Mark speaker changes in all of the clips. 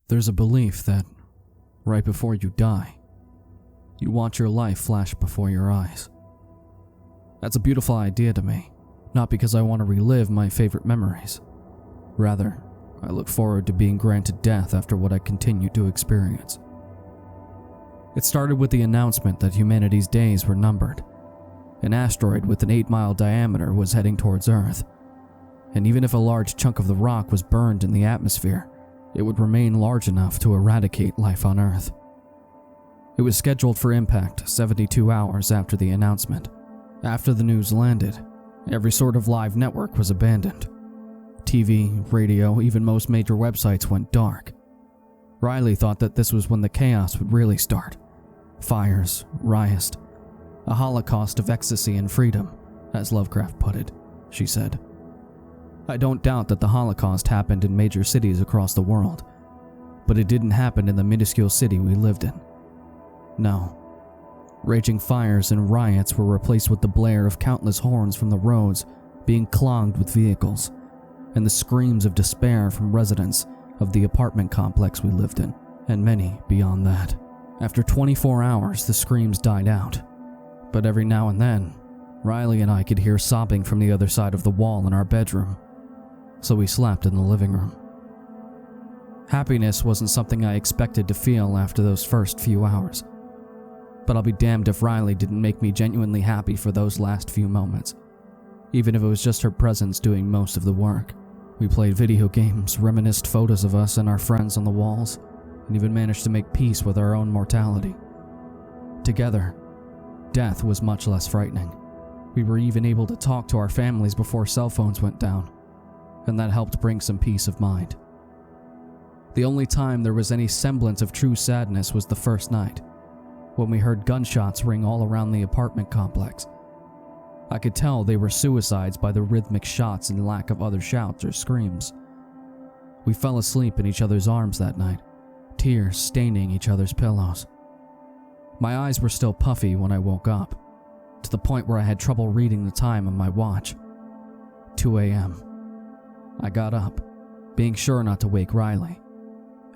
Speaker 1: There's a belief that right before you die, you watch your life flash before your eyes. That's a beautiful idea to me, not because I want to relive my favorite memories. Rather, I look forward to being granted death after what I continue to experience. It started with the announcement that humanity's days were numbered. An asteroid with an 8-mile diameter was heading towards Earth, and even if a large chunk of the rock was burned in the atmosphere, it would remain large enough to eradicate life on Earth. It was scheduled for impact 72 hours after the announcement. After the news landed, every sort of live network was abandoned. TV, radio, even most major websites went dark. Riley thought that this was when the chaos would really start. Fires, riots, a holocaust of ecstasy and freedom, as Lovecraft put it, she said. I don't doubt that the Holocaust happened in major cities across the world, but it didn't happen in the minuscule city we lived in. No. Raging fires and riots were replaced with the blare of countless horns from the roads being clogged with vehicles, and the screams of despair from residents of the apartment complex we lived in, and many beyond that. After 24 hours, the screams died out, but every now and then, Riley and I could hear sobbing from the other side of the wall in our bedroom, so we slept in the living room. Happiness wasn't something I expected to feel after those first few hours, but I'll be damned if Riley didn't make me genuinely happy for those last few moments, even if it was just her presence doing most of the work. We played video games, reminisced photos of us and our friends on the walls, and even managed to make peace with our own mortality. Together, death was much less frightening. We were even able to talk to our families before cell phones went down, and that helped bring some peace of mind. The only time there was any semblance of true sadness was the first night, when we heard gunshots ring all around the apartment complex. I could tell they were suicides by the rhythmic shots and lack of other shouts or screams. We fell asleep in each other's arms that night, tears staining each other's pillows. My eyes were still puffy when I woke up, to the point where I had trouble reading the time on my watch. 2 a.m. I got up, being sure not to wake Riley,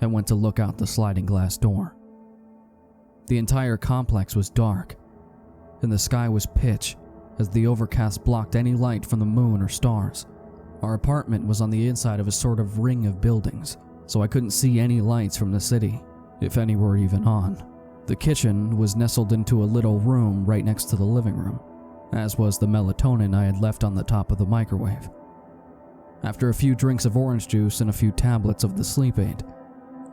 Speaker 1: and went to look out the sliding glass door. The entire complex was dark, and the sky was pitch as the overcast blocked any light from the moon or stars. Our apartment was on the inside of a sort of ring of buildings, so I couldn't see any lights from the city, if any were even on. The kitchen was nestled into a little room right next to the living room, as was the melatonin I had left on the top of the microwave. After a few drinks of orange juice and a few tablets of the sleep aid,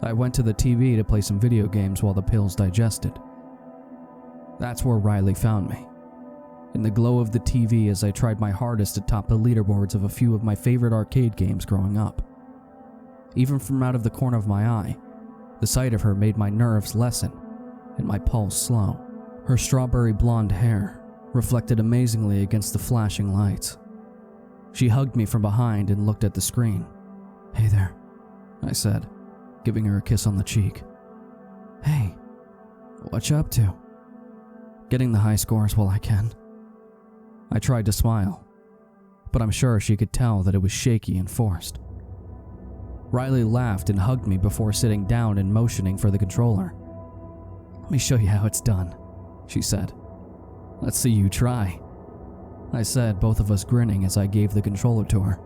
Speaker 1: I went to the TV to play some video games while the pills digested. That's where Riley found me, in the glow of the TV as I tried my hardest to top the leaderboards of a few of my favorite arcade games growing up. Even from out of the corner of my eye, the sight of her made my nerves lessen and my pulse slow. Her strawberry blonde hair reflected amazingly against the flashing lights. She hugged me from behind and looked at the screen. "Hey there," I said, giving her a kiss on the cheek. "Hey, what you up to?" "Getting the high scores while I can." I tried to smile, but I'm sure she could tell that it was shaky and forced. Riley laughed and hugged me before sitting down and motioning for the controller. "Let me show you how it's done," she said. "Let's see you try," I said, both of us grinning as I gave the controller to her.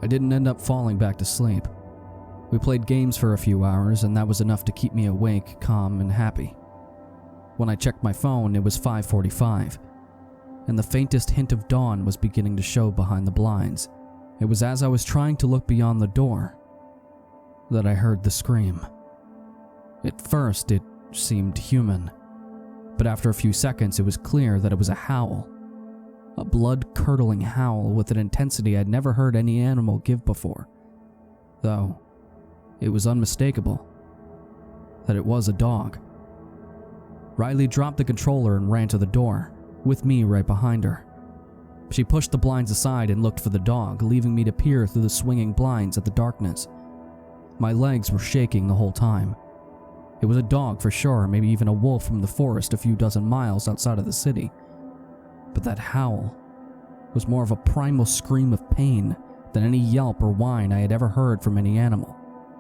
Speaker 1: I didn't end up falling back to sleep. We played games for a few hours, and that was enough to keep me awake, calm, and happy. When I checked my phone, it was 5:45, and the faintest hint of dawn was beginning to show behind the blinds. It was as I was trying to look beyond the door that I heard the scream. At first, it seemed human, but after a few seconds, it was clear that it was a howl. A blood-curdling howl with an intensity I'd never heard any animal give before. Though, it was unmistakable that it was a dog. Riley dropped the controller and ran to the door, with me right behind her. She pushed the blinds aside and looked for the dog, leaving me to peer through the swinging blinds at the darkness. My legs were shaking the whole time. It was a dog for sure, maybe even a wolf from the forest a few dozen miles outside of the city. But that howl was more of a primal scream of pain than any yelp or whine I had ever heard from any animal.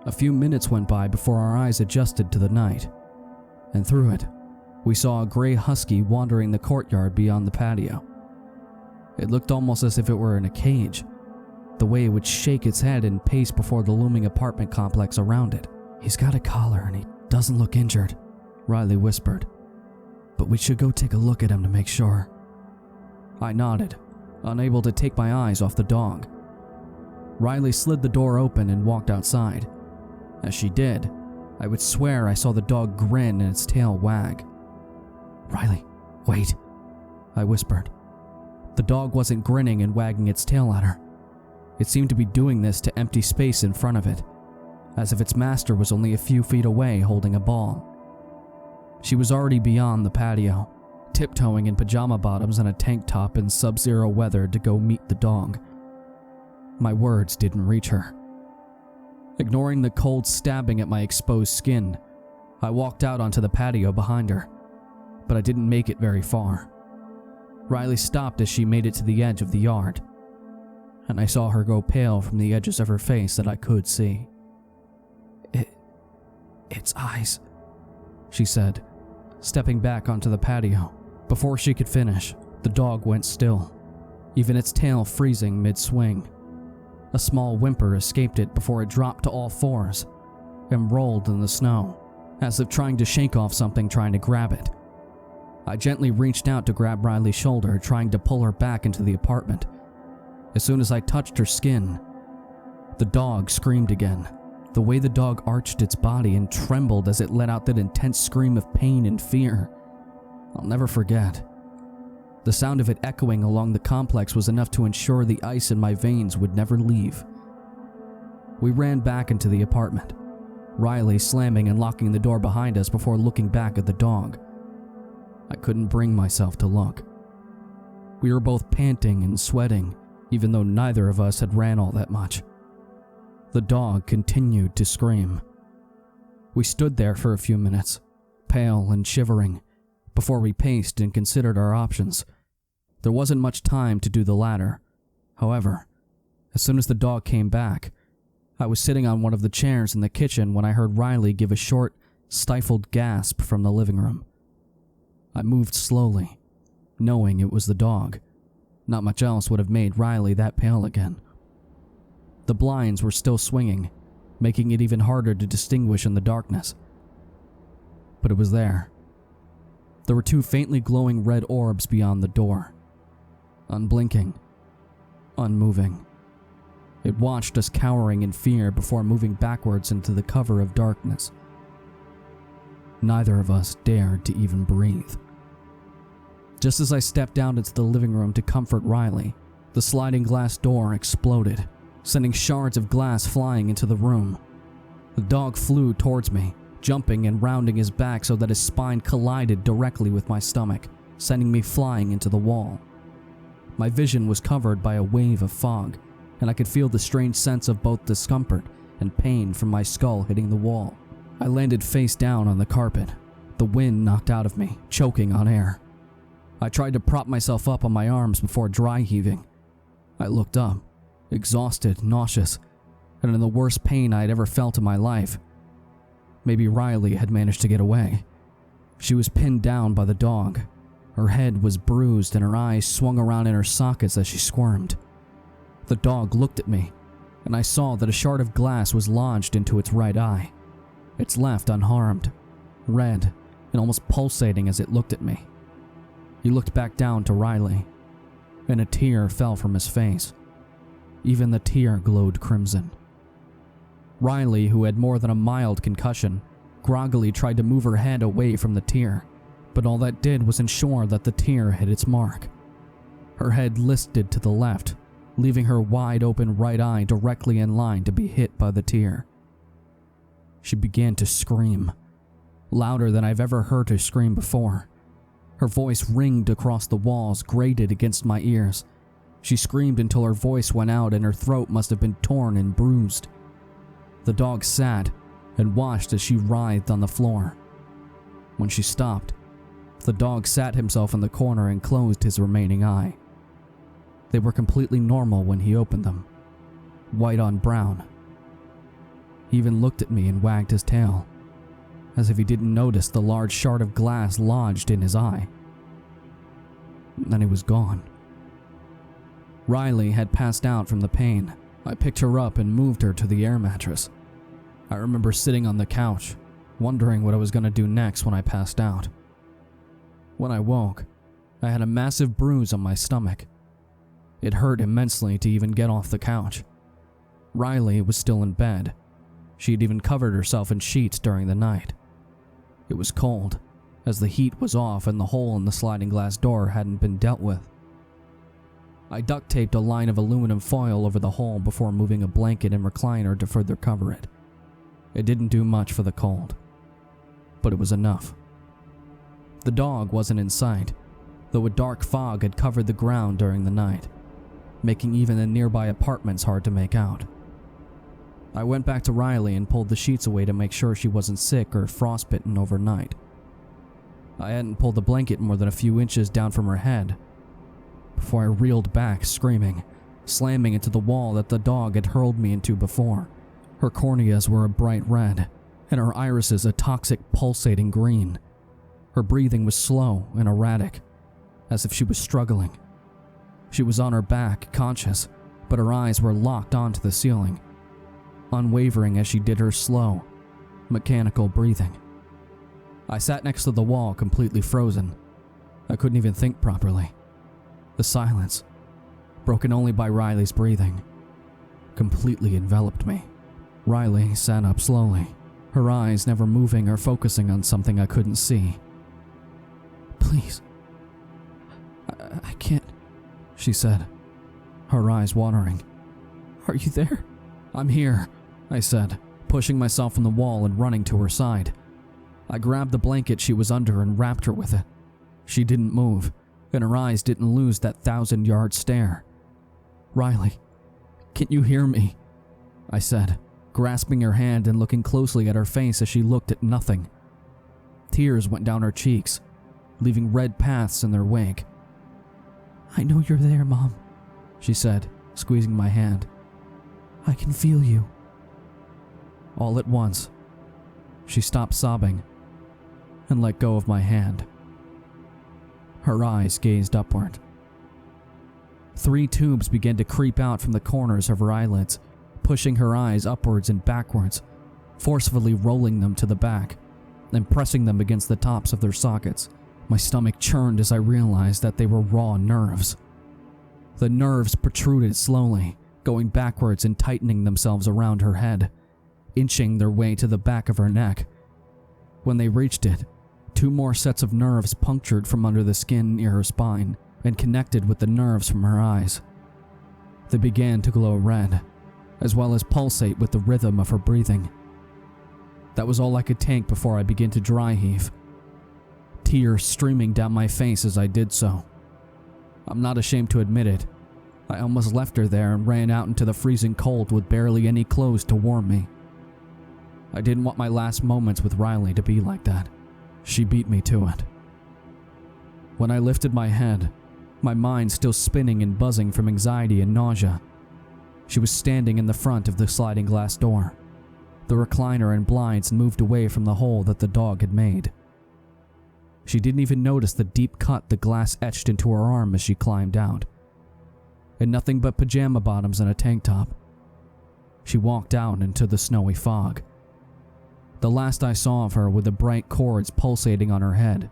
Speaker 1: A few minutes went by before our eyes adjusted to the night, and through it, we saw a gray husky wandering the courtyard beyond the patio. It looked almost as if it were in a cage, the way it would shake its head and pace before the looming apartment complex around it. "He's got a collar and he doesn't look injured," Riley whispered, "but we should go take a look at him to make sure." I nodded, unable to take my eyes off the dog. Riley slid the door open and walked outside. As she did, I would swear I saw the dog grin and its tail wag. "Riley, wait," I whispered. The dog wasn't grinning and wagging its tail at her. It seemed to be doing this to empty space in front of it, as if its master was only a few feet away holding a ball. She was already beyond the patio, tiptoeing in pajama bottoms and a tank top in sub-zero weather to go meet the dog. My words didn't reach her. Ignoring the cold stabbing at my exposed skin, I walked out onto the patio behind her, but I didn't make it very far. Riley stopped as she made it to the edge of the yard, and I saw her go pale from the edges of her face that I could see. It's eyes," she said, stepping back onto the patio. Before she could finish, the dog went still, even its tail freezing mid-swing. A small whimper escaped it before it dropped to all fours and rolled in the snow, as if trying to shake off something trying to grab it. I gently reached out to grab Riley's shoulder, trying to pull her back into the apartment. As soon as I touched her skin, the dog screamed again. The way the dog arched its body and trembled as it let out that intense scream of pain and fear, I'll never forget. The sound of it echoing along the complex was enough to ensure the ice in my veins would never leave. We ran back into the apartment, Riley slamming and locking the door behind us before looking back at the dog. I couldn't bring myself to look. We were both panting and sweating, even though neither of us had ran all that much. The dog continued to scream. We stood there for a few minutes, pale and shivering, before we paced and considered our options. There wasn't much time to do the latter. However, as soon as the dog came back, I was sitting on one of the chairs in the kitchen when I heard Riley give a short, stifled gasp from the living room. I moved slowly, knowing it was the dog. Not much else would have made Riley that pale again. The blinds were still swinging, making it even harder to distinguish in the darkness. But it was there. There were two faintly glowing red orbs beyond the door. Unblinking, unmoving. It watched us cowering in fear before moving backwards into the cover of darkness. Neither of us dared to even breathe. Just as I stepped down into the living room to comfort Riley, the sliding glass door exploded, sending shards of glass flying into the room. The dog flew towards me, jumping and rounding his back so that his spine collided directly with my stomach, sending me flying into the wall. My vision was covered by a wave of fog, and I could feel the strange sense of both discomfort and pain from my skull hitting the wall. I landed face down on the carpet, the wind knocked out of me, choking on air. I tried to prop myself up on my arms before dry heaving. I looked up, exhausted, nauseous, and in the worst pain I had ever felt in my life. Maybe Riley had managed to get away. She was pinned down by the dog. Her head was bruised and her eyes swung around in her sockets as she squirmed. The dog looked at me, and I saw that a shard of glass was lodged into its right eye. Its left unharmed, red, and almost pulsating as it looked at me. He looked back down to Riley, and a tear fell from his face. Even the tear glowed crimson. Riley, who had more than a mild concussion, groggily tried to move her head away from the tear, but all that did was ensure that the tear hit its mark. Her head listed to the left, leaving her wide-open right eye directly in line to be hit by the tear. She began to scream, louder than I've ever heard her scream before. Her voice ringed across the walls, grated against my ears. She screamed until her voice went out and her throat must have been torn and bruised. The dog sat and watched as she writhed on the floor. When she stopped, the dog sat himself in the corner and closed his remaining eye. They were completely normal when he opened them, white on brown. He even looked at me and wagged his tail, as if he didn't notice the large shard of glass lodged in his eye. Then he was gone. Riley had passed out from the pain. I picked her up and moved her to the air mattress. I remember sitting on the couch, wondering what I was going to do next when I passed out. When I woke, I had a massive bruise on my stomach. It hurt immensely to even get off the couch. Riley was still in bed. She had even covered herself in sheets during the night. It was cold, as the heat was off and the hole in the sliding glass door hadn't been dealt with. I duct taped a line of aluminum foil over the hole before moving a blanket and recliner to further cover it. It didn't do much for the cold, but it was enough. The dog wasn't in sight, though a dark fog had covered the ground during the night, making even the nearby apartments hard to make out. I went back to Riley and pulled the sheets away to make sure she wasn't sick or frostbitten overnight. I hadn't pulled the blanket more than a few inches down from her head before I reeled back, screaming, slamming into the wall that the dog had hurled me into before. Her corneas were a bright red, and her irises a toxic, pulsating green. Her breathing was slow and erratic, as if she was struggling. She was on her back, conscious, but her eyes were locked onto the ceiling, unwavering as she did her slow, mechanical breathing. I sat next to the wall, completely frozen. I couldn't even think properly. The silence, broken only by Riley's breathing, completely enveloped me. Riley sat up slowly, her eyes never moving or focusing on something I couldn't see. "Please, I can't," she said, her eyes watering. "Are you there?" "I'm here," I said, pushing myself from the wall and running to her side. I grabbed the blanket she was under and wrapped her with it. She didn't move, and her eyes didn't lose that 1,000-yard stare. "Riley, can you hear me?" I said, grasping her hand and looking closely at her face as she looked at nothing. Tears went down her cheeks, leaving red paths in their wake. "I know you're there, Mom," she said, squeezing my hand. "I can feel you." All at once, she stopped sobbing and let go of my hand. Her eyes gazed upward. 3 tubes began to creep out from the corners of her eyelids, pushing her eyes upwards and backwards, forcefully rolling them to the back and pressing them against the tops of their sockets. My stomach churned as I realized that they were raw nerves. The nerves protruded slowly, going backwards and tightening themselves around her head, inching their way to the back of her neck. When they reached it, 2 more sets of nerves punctured from under the skin near her spine and connected with the nerves from her eyes. They began to glow red, as well as pulsate with the rhythm of her breathing. That was all I could take before I began to dry heave, tears streaming down my face as I did so. I'm not ashamed to admit it. I almost left her there and ran out into the freezing cold with barely any clothes to warm me. I didn't want my last moments with Riley to be like that. She beat me to it. When I lifted my head, my mind still spinning and buzzing from anxiety and nausea, she was standing in the front of the sliding glass door. The recliner and blinds moved away from the hole that the dog had made. She didn't even notice the deep cut the glass etched into her arm as she climbed out. In nothing but pajama bottoms and a tank top, she walked out into the snowy fog. The last I saw of her were the bright cords pulsating on her head,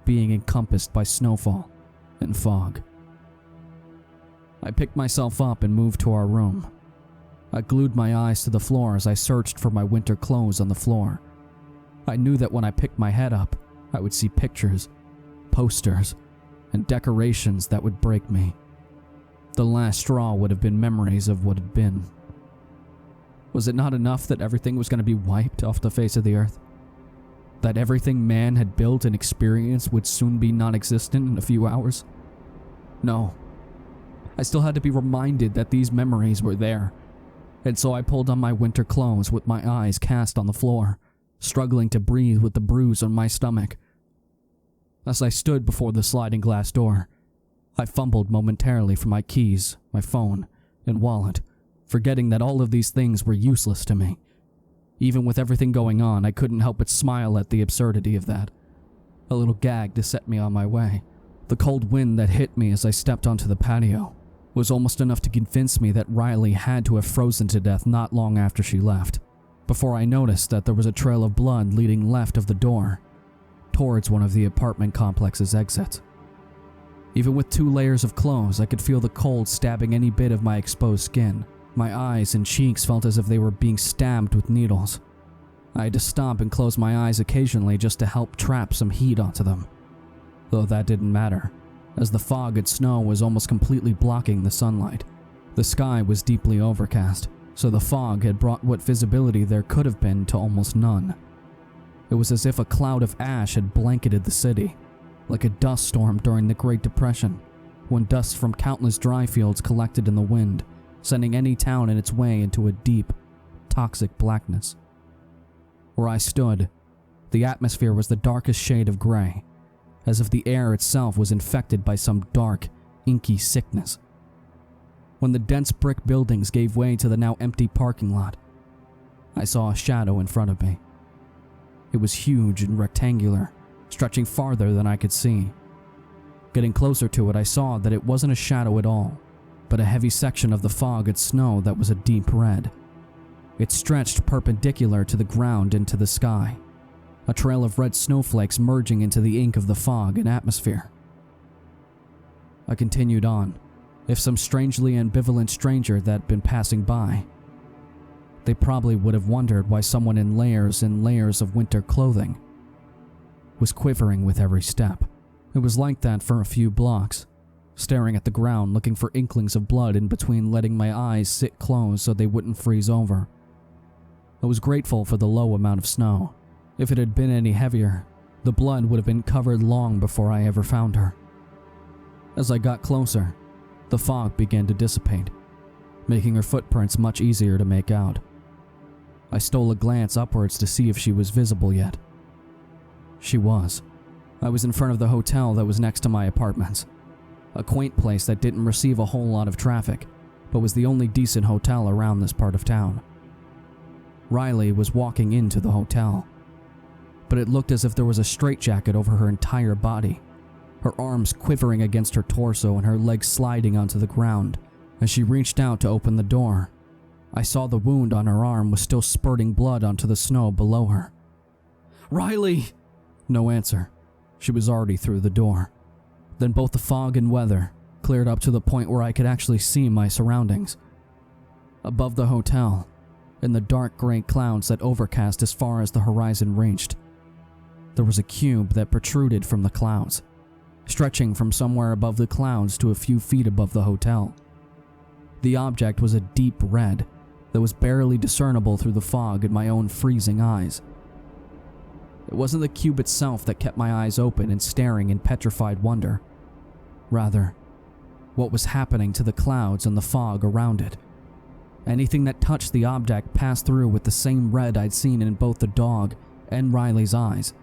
Speaker 1: being encompassed by snowfall and fog. I picked myself up and moved to our room. I glued my eyes to the floor as I searched for my winter clothes on the floor. I knew that when I picked my head up, I would see pictures, posters, and decorations that would break me. The last straw would have been memories of what had been. Was it not enough that everything was going to be wiped off the face of the earth? That everything man had built and experienced would soon be non-existent in a few hours? No. I still had to be reminded that these memories were there, and so I pulled on my winter clothes with my eyes cast on the floor, struggling to breathe with the bruise on my stomach. As I stood before the sliding glass door, I fumbled momentarily for my keys, my phone, and wallet, forgetting that all of these things were useless to me. Even with everything going on, I couldn't help but smile at the absurdity of that. A little gag to set me on my way. The cold wind that hit me as I stepped onto the patio was almost enough to convince me that Riley had to have frozen to death not long after she left, before I noticed that there was a trail of blood leading left of the door, towards one of the apartment complex's exits. Even with 2 layers of clothes, I could feel the cold stabbing any bit of my exposed skin. My eyes and cheeks felt as if they were being stabbed with needles. I had to stop and close my eyes occasionally just to help trap some heat onto them. Though that didn't matter, as the fog and snow was almost completely blocking the sunlight. The sky was deeply overcast, so the fog had brought what visibility there could have been to almost none. It was as if a cloud of ash had blanketed the city, like a dust storm during the Great Depression, when dust from countless dry fields collected in the wind, sending any town in its way into a deep, toxic blackness. Where I stood, the atmosphere was the darkest shade of gray, as if the air itself was infected by some dark, inky sickness. When the dense brick buildings gave way to the now empty parking lot, I saw a shadow in front of me. It was huge and rectangular, stretching farther than I could see. Getting closer to it, I saw that it wasn't a shadow at all, but a heavy section of the fog and snow that was a deep red. It stretched perpendicular to the ground into the sky, a trail of red snowflakes merging into the ink of the fog and atmosphere. I continued on, if some strangely ambivalent stranger that had been passing by. They probably would have wondered why someone in layers and layers of winter clothing was quivering with every step. It was like that for a few blocks, staring at the ground looking for inklings of blood in between letting my eyes sit closed so they wouldn't freeze over. I was grateful for the low amount of snow. If it had been any heavier, the blood would have been covered long before I ever found her. As I got closer, the fog began to dissipate, making her footprints much easier to make out. I stole a glance upwards to see if she was visible yet. She was. I was in front of the hotel that was next to my apartments, a quaint place that didn't receive a whole lot of traffic, but was the only decent hotel around this part of town. Riley was walking into the hotel, but it looked as if there was a straitjacket over her entire body, her arms quivering against her torso and her legs sliding onto the ground. As she reached out to open the door, I saw the wound on her arm was still spurting blood onto the snow below her. "Riley!" No answer. She was already through the door. Then both the fog and weather cleared up to the point where I could actually see my surroundings. Above the hotel, in the dark gray clouds that overcast as far as the horizon reached, there was a cube that protruded from the clouds, stretching from somewhere above the clouds to a few feet above the hotel. The object was a deep red that was barely discernible through the fog in my own freezing eyes. It wasn't the cube itself that kept my eyes open and staring in petrified wonder. Rather, what was happening to the clouds and the fog around it. Anything that touched the object passed through with the same red I'd seen in both the dog and Riley's eyes,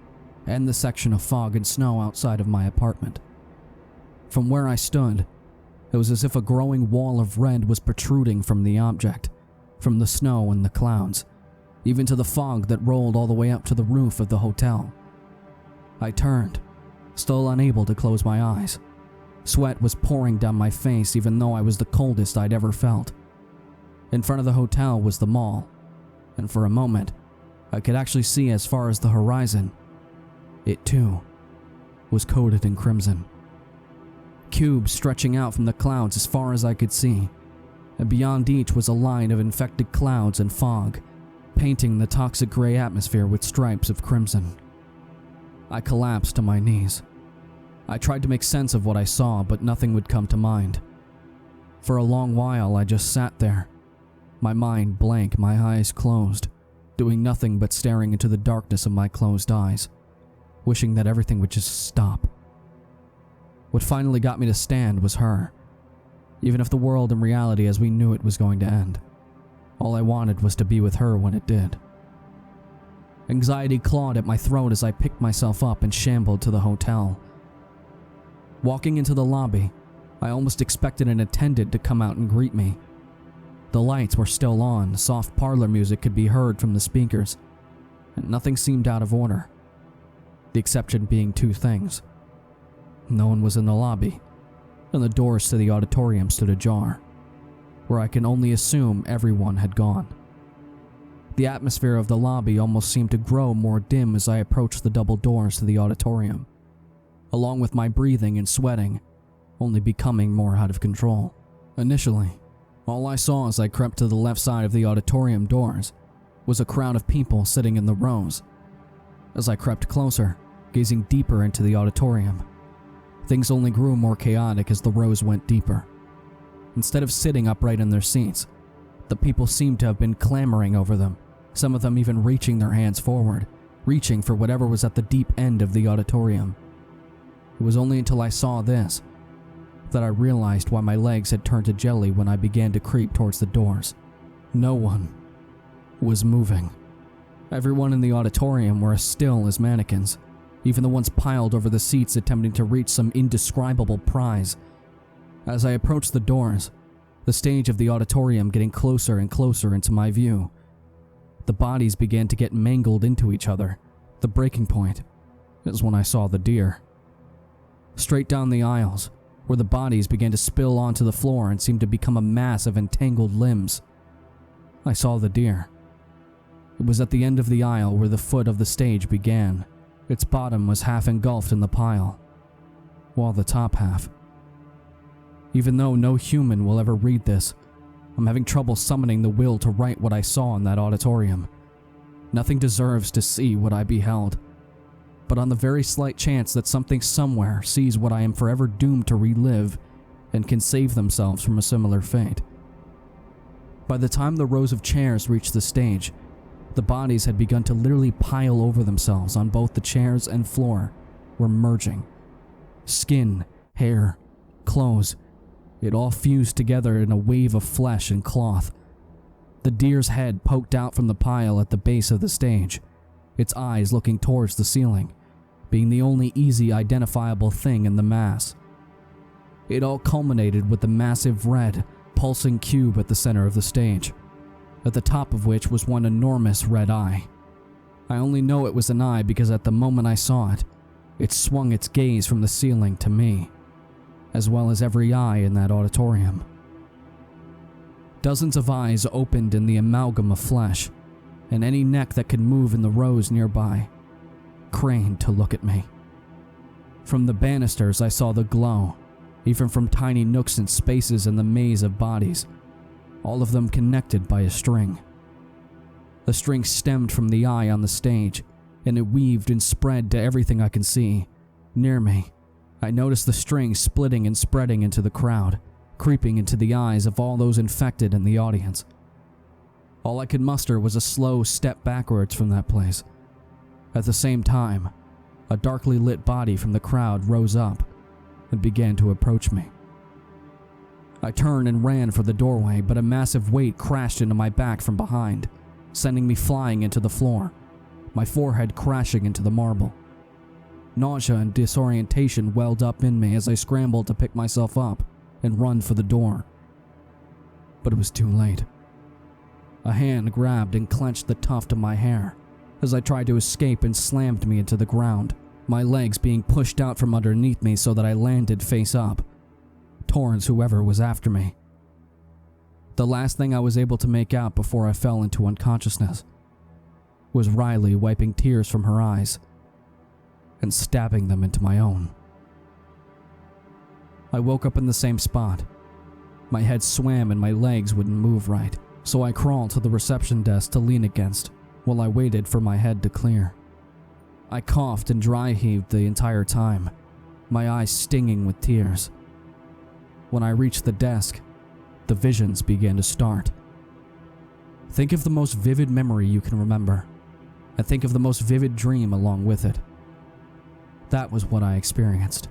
Speaker 1: and the section of fog and snow outside of my apartment. From where I stood, it was as if a growing wall of red was protruding from the object, from the snow and the clouds, even to the fog that rolled all the way up to the roof of the hotel. I turned, still unable to close my eyes. Sweat was pouring down my face even though I was the coldest I'd ever felt. In front of the hotel was the mall, and for a moment, I could actually see as far as the horizon. It too was coated in crimson. Cubes stretching out from the clouds as far as I could see, and beyond each was a line of infected clouds and fog, painting the toxic gray atmosphere with stripes of crimson. I collapsed to my knees. I tried to make sense of what I saw, but nothing would come to mind. For a long while, I just sat there, my mind blank, my eyes closed, doing nothing but staring into the darkness of my closed eyes, wishing that everything would just stop. What finally got me to stand was her, even if the world and reality as we knew it was going to end. All I wanted was to be with her when it did. Anxiety clawed at my throat as I picked myself up and shambled to the hotel. Walking into the lobby, I almost expected an attendant to come out and greet me. The lights were still on, soft parlor music could be heard from the speakers, and nothing seemed out of order. The exception being two things. No one was in the lobby, and the doors to the auditorium stood ajar, where I can only assume everyone had gone. The atmosphere of the lobby almost seemed to grow more dim as I approached the double doors to the auditorium, along with my breathing and sweating only becoming more out of control. Initially, all I saw as I crept to the left side of the auditorium doors was a crowd of people sitting in the rows. As I crept closer, gazing deeper into the auditorium, things only grew more chaotic as the rows went deeper. Instead of sitting upright in their seats, the people seemed to have been clamoring over them, some of them even reaching their hands forward, reaching for whatever was at the deep end of the auditorium. It was only until I saw this that I realized why my legs had turned to jelly when I began to creep towards the doors. No one was moving. Everyone in the auditorium were as still as mannequins, even the ones piled over the seats attempting to reach some indescribable prize. As I approached the doors, the stage of the auditorium getting closer and closer into my view, the bodies began to get mangled into each other. The breaking point is when I saw the deer. Straight down the aisles, where the bodies began to spill onto the floor and seemed to become a mass of entangled limbs, I saw the deer. It was at the end of the aisle where the foot of the stage began. Its bottom was half engulfed in the pile, while the top half. Even though no human will ever read this, I'm having trouble summoning the will to write what I saw in that auditorium. Nothing deserves to see what I beheld. But on the very slight chance that something somewhere sees what I am forever doomed to relive and can save themselves from a similar fate. By the time the rows of chairs reached the stage, the bodies had begun to literally pile over themselves on both the chairs and floor, were merging. Skin, hair, clothes, it all fused together in a wave of flesh and cloth. The deer's head poked out from the pile at the base of the stage, its eyes looking towards the ceiling, being the only easy identifiable thing in the mass. It all culminated with the massive red, pulsing cube at the center of the stage, at the top of which was one enormous red eye. I only know it was an eye because at the moment I saw it, it swung its gaze from the ceiling to me, as well as every eye in that auditorium. Dozens of eyes opened in the amalgam of flesh, and any neck that could move in the rows nearby craned to look at me. From the banisters I saw the glow, even from tiny nooks and spaces in the maze of bodies, all of them connected by a string. The string stemmed from the eye on the stage, and it weaved and spread to everything I can see. Near me, I noticed the string splitting and spreading into the crowd, creeping into the eyes of all those infected in the audience. All I could muster was a slow step backwards from that place. At the same time, a darkly lit body from the crowd rose up and began to approach me. I turned and ran for the doorway, but a massive weight crashed into my back from behind, sending me flying into the floor, my forehead crashing into the marble. Nausea and disorientation welled up in me as I scrambled to pick myself up and run for the door. But it was too late. A hand grabbed and clenched the tuft of my hair as I tried to escape and slammed me into the ground, my legs being pushed out from underneath me so that I landed face up, towards whoever was after me. The last thing I was able to make out before I fell into unconsciousness was Riley wiping tears from her eyes and stabbing them into my own. I woke up in the same spot. My head swam and my legs wouldn't move right, so I crawled to the reception desk to lean against while I waited for my head to clear. I coughed and dry heaved the entire time, my eyes stinging with tears. When I reached the desk, the visions began to start. Think of the most vivid memory you can remember, and think of the most vivid dream along with it. That was what I experienced.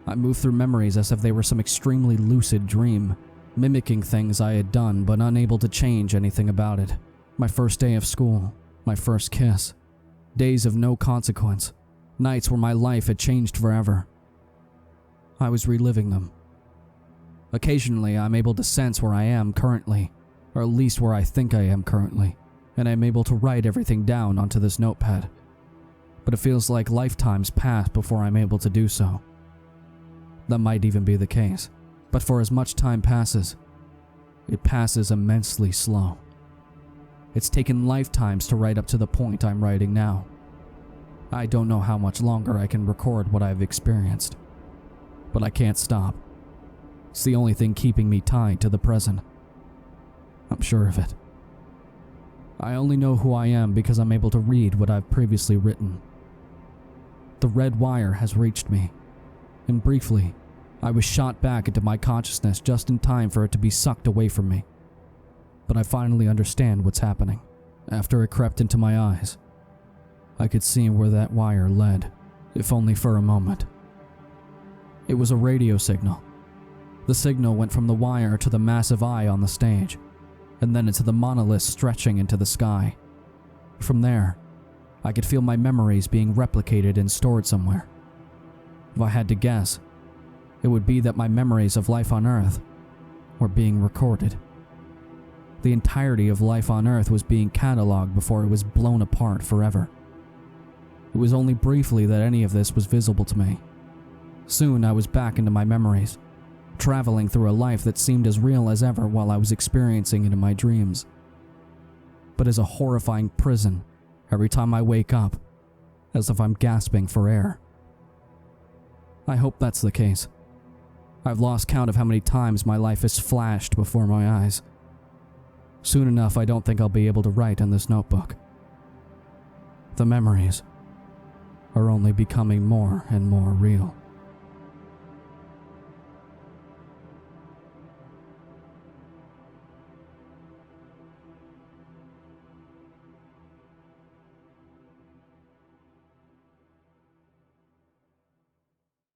Speaker 1: I moved through memories as if they were some extremely lucid dream, mimicking things I had done but unable to change anything about it. My first day of school, my first kiss, days of no consequence, nights where my life had changed forever. I was reliving them. Occasionally, I'm able to sense where I am currently, or at least where I think I am currently, and I'm able to write everything down onto this notepad. But it feels like lifetimes pass before I'm able to do so. That might even be the case, but for as much time passes, it passes immensely slow. It's taken lifetimes to write up to the point I'm writing now. I don't know how much longer I can record what I've experienced, but I can't stop. It's the only thing keeping me tied to the present. I'm sure of it. I only know who I am because I'm able to read what I've previously written. The red wire has reached me, and briefly, I was shot back into my consciousness just in time for it to be sucked away from me. But I finally understand what's happening. After it crept into my eyes, I could see where that wire led, if only for a moment. It was a radio signal. The signal went from the wire to the massive eye on the stage, and then into the monolith stretching into the sky. From there, I could feel my memories being replicated and stored somewhere. If I had to guess, it would be that my memories of life on Earth were being recorded. The entirety of life on Earth was being cataloged before it was blown apart forever. It was only briefly that any of this was visible to me. Soon I was back into my memories, traveling through a life that seemed as real as ever while I was experiencing it in my dreams. But as a horrifying prison every time I wake up, as if I'm gasping for air. I hope that's the case. I've lost count of how many times my life has flashed before my eyes. Soon enough, I don't think I'll be able to write in this notebook. The memories are only becoming more and more real.